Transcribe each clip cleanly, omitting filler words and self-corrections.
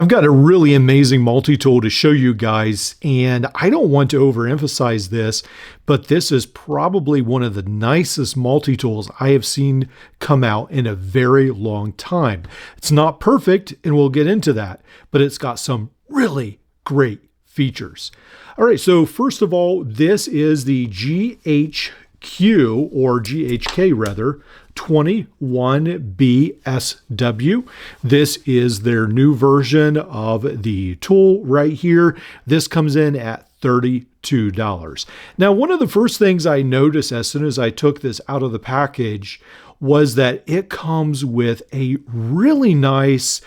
I've got a really amazing multi-tool to show you guys, and I don't want to overemphasize this, but this is probably one of the nicest multi-tools I have seen come out in a very long time. It's not perfect, and we'll get into that, but it's got some really great features. All right, so first of all, this is the GHQ, or GHK rather, 21BSW. This is their new version of the tool right here. This comes in at $32. Now, one of the first things I noticed as soon as I took this out of the package was that it comes with a really nice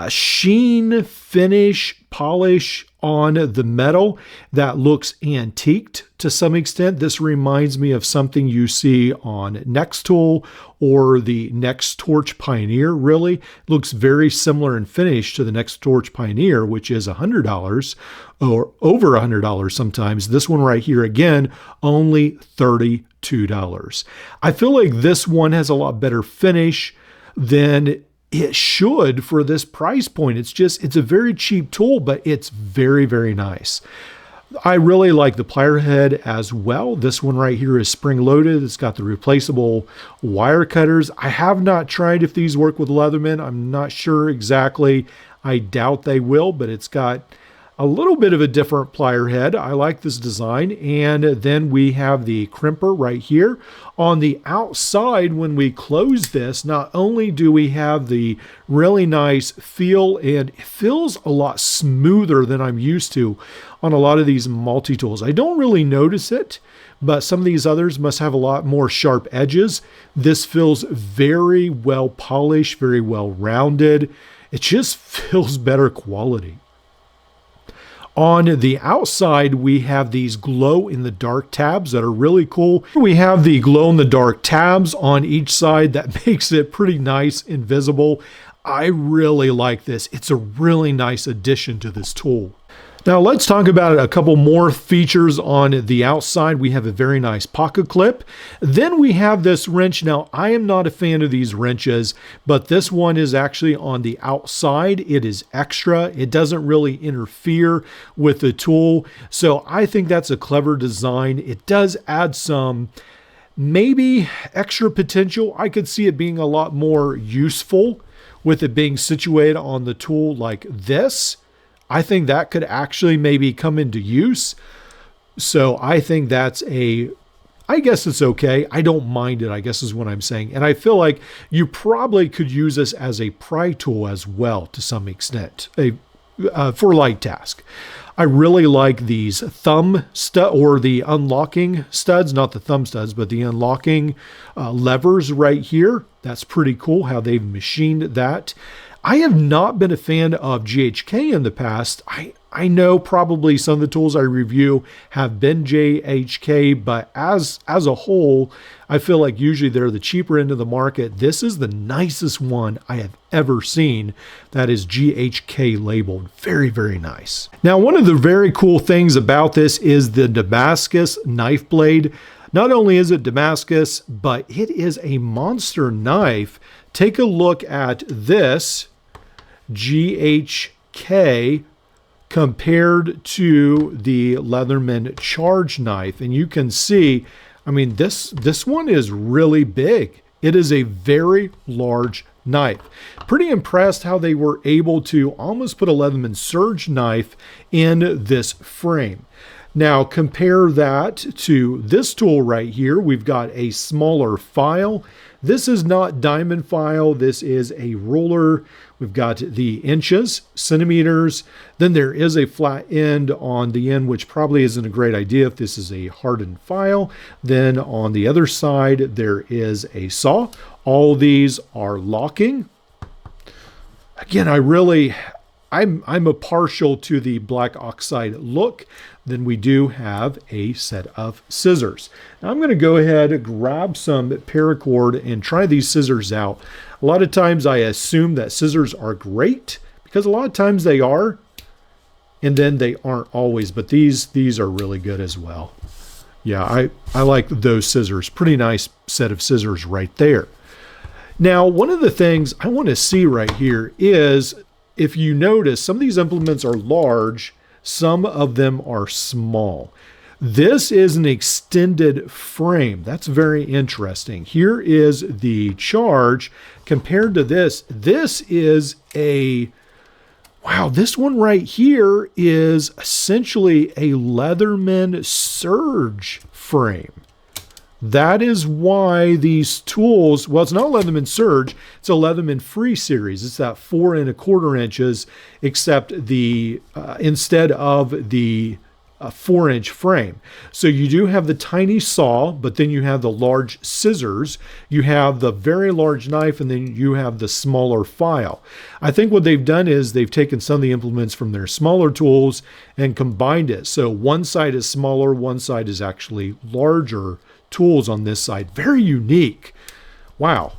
sheen finish polish on the metal that looks antiqued to some extent. This reminds me of something you see on Nextool or the Nextorch Pioneer. Really looks very similar in finish to the Nextorch Pioneer, which is $100 or over $100 sometimes. This one right here, again, only $32. I feel like this one has a lot better finish than it should for this price point. It's a very cheap tool, but it's very, very nice. I really like the plier head as well. This one right here is spring loaded. It's got the replaceable wire cutters. I have not tried if these work with Leatherman. I'm not sure exactly. I doubt they will, but it's got a little bit of a different plier head. I like this design. And then we have the crimper right here. On the outside, when we close this, not only do we have the really nice feel, and it feels a lot smoother than I'm used to on a lot of these multi-tools. I don't really notice it, but some of these others must have a lot more sharp edges. This feels very well polished, very well rounded. It just feels better quality. On the outside, we have these glow-in-the-dark tabs that are really cool. We have the glow-in-the-dark tabs on each side that makes it pretty nice and visible. I really like this. It's a really nice addition to this tool. Now let's talk about a couple more features on the outside. We have a very nice pocket clip. Then we have this wrench. Now I am not a fan of these wrenches, but this one is actually on the outside. It is extra. It doesn't really interfere with the tool. So I think that's a clever design. It does add some maybe extra potential. I could see it being a lot more useful with it being situated on the tool like this. I think that could actually maybe come into use. So I think I guess it's okay. I don't mind it, I guess is what I'm saying. And I feel like you probably could use this as a pry tool as well to some extent for light task. I really like these thumb stud or the unlocking studs, not the thumb studs, but the unlocking levers right here. That's pretty cool how they've machined that. I have not been a fan of GHK in the past. I know probably some of the tools I review have been GHK, but as a whole, I feel like usually they're the cheaper end of the market. This is the nicest one I have ever seen that is GHK labeled. Very, very nice. Now, one of the very cool things about this is the Damascus knife blade. Not only is it Damascus, but it is a monster knife. Take a look at this GHK compared to the Leatherman charge knife, and you can see, I mean, this one is really big. It is a very large knife. Pretty impressed how they were able to almost put a Leatherman surge knife in this frame. Now compare that to this tool right here. We've got a smaller file. This is not diamond file. This is a ruler. We've got the inches, centimeters. Then there is a flat end on the end, which probably isn't a great idea if this is a hardened file. Then on the other side, there is a saw. All these are locking. Again, I'm a partial to the black oxide look. Then we do have a set of scissors. Now I'm going to go ahead and grab some paracord and try these scissors out. A lot of times I assume that scissors are great because a lot of times they are, and then they aren't always, but these are really good as well. Yeah, I like those scissors. Pretty nice set of scissors right there. Now, one of the things I want to see right here is if you notice, some of these implements are large, some of them are small. This is an extended frame. That's very interesting. Here is the charge compared to this. This is a, wow, this one right here is essentially a Leatherman Surge frame. That is why these tools, well, it's not Leatherman Surge, it's a Leatherman Free Series. It's that 4 1/4 inches, except the instead of the 4-inch frame. So you do have the tiny saw, but then you have the large scissors, you have the very large knife, and then you have the smaller file. I think what they've done is they've taken some of the implements from their smaller tools and combined it. So one side is smaller, one side is actually larger tools on this side. Very unique. Wow.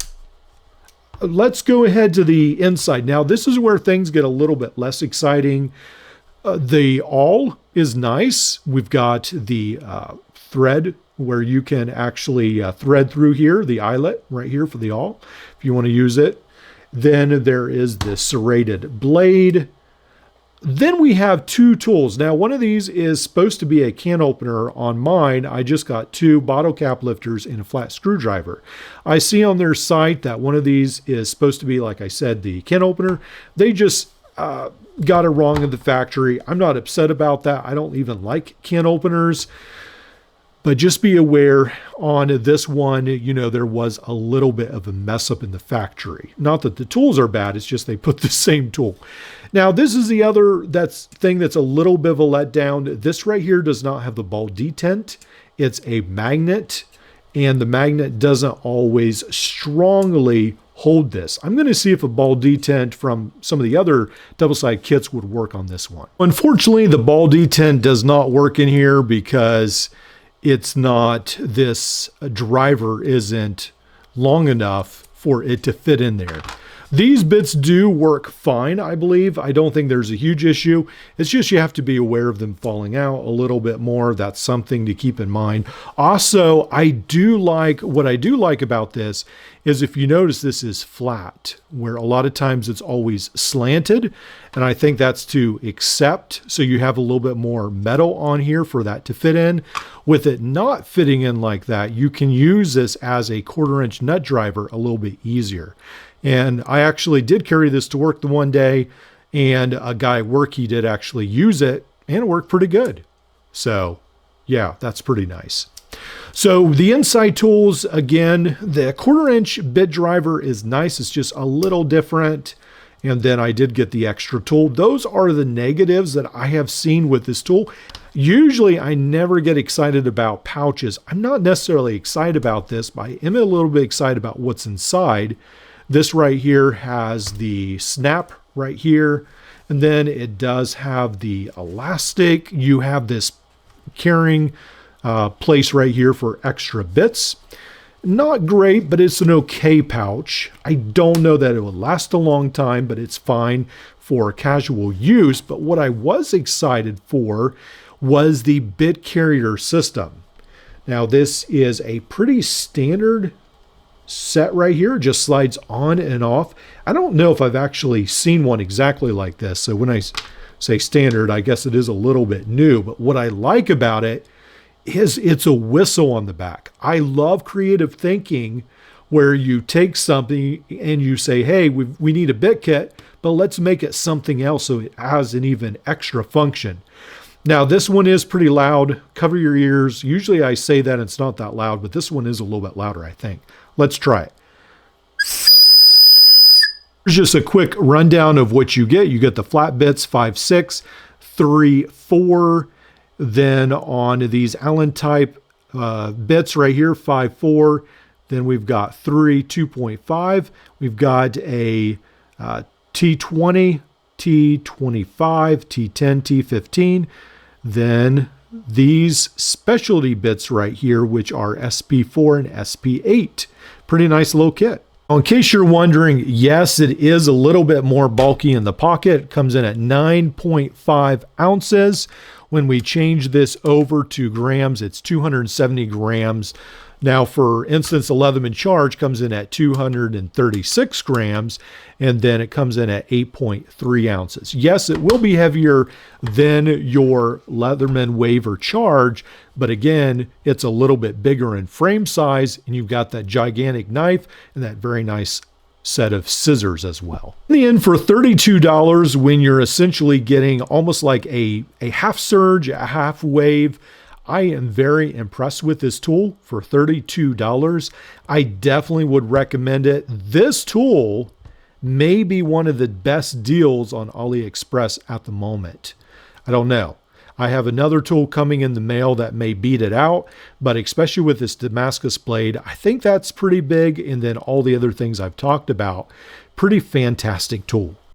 Let's go ahead to the inside. Now, this is where things get a little bit less exciting. The awl is nice. We've got the thread where you can actually thread through here, the eyelet right here for the awl, if you want to use it. Then there is the serrated blade. Then we have 2 tools. Now, one of these is supposed to be a can opener. On mine, I just got 2 bottle cap lifters and a flat screwdriver. I see on their site that one of these is supposed to be, like I said, the can opener. They just got it wrong in the factory. I'm not upset about that. I don't even like can openers. But just be aware on this one, you know, there was a little bit of a mess up in the factory. Not that the tools are bad, it's just they put the same tool. Now, this is the other thing that's a little bit of a letdown. This right here does not have the ball detent. It's a magnet, and the magnet doesn't always strongly hold this. I'm going to see if a ball detent from some of the other double-sided kits would work on this one. Unfortunately, the ball detent does not work in here because it's not, this driver isn't long enough for it to fit in there. These bits do work fine, I believe. I don't think there's a huge issue. It's just you have to be aware of them falling out a little bit more. That's something to keep in mind. Also, what I do like about this is if you notice this is flat, where a lot of times it's always slanted. And I think that's to accept. So you have a little bit more metal on here for that to fit in. With it not fitting in like that, you can use this as a 1/4 inch nut driver a little bit easier. And I actually did carry this to work the one day, and a guy at work, he did actually use it, and it worked pretty good. So yeah, that's pretty nice. So the inside tools, again, the 1/4 inch bit driver is nice. It's just a little different. And then I did get the extra tool. Those are the negatives that I have seen with this tool. Usually I never get excited about pouches. I'm not necessarily excited about this, but I am a little bit excited about what's inside. This right here has the snap right here, and then it does have the elastic. You have this carrying place right here for extra bits. Not great, but it's an okay pouch. I don't know that it will last a long time, but it's fine for casual use. But what I was excited for was the bit carrier system. Now, this is a pretty standard set right here. It just slides on and off. I don't know if I've actually seen one exactly like this. So when I say standard, I guess it is a little bit new. But what I like about it is it's a whistle on the back. I love creative thinking where you take something and you say, hey, we need a bit kit, but let's make it something else so it has an even extra function. Now, this one is pretty loud. Cover your ears. Usually I say that it's not that loud, but this one is a little bit louder, I think. Let's try it. Here's just a quick rundown of what you get. You get the flat bits, 5/6, 3/4. Then on these Allen type bits right here, 5/4. Then we've got 3 2.5. We've got a T20, T25, T10, T15. Then these specialty bits right here, which are SP4 and SP8. Pretty nice little kit. In case you're wondering, yes, it is a little bit more bulky in the pocket. It comes in at 9.5 ounces. When we change this over to grams, it's 270 grams. Now, for instance, the Leatherman Charge comes in at 236 grams, and then it comes in at 8.3 ounces. Yes, it will be heavier than your Leatherman Wave or Charge, but again, it's a little bit bigger in frame size, and you've got that gigantic knife and that very nice set of scissors as well. In the end, for $32, when you're essentially getting almost like a half surge, a half wave, I am very impressed with this tool for $32. I definitely would recommend it. This tool may be one of the best deals on AliExpress at the moment. I don't know. I have another tool coming in the mail that may beat it out, but especially with this Damascus blade, I think that's pretty big. And then all the other things I've talked about, pretty fantastic tool.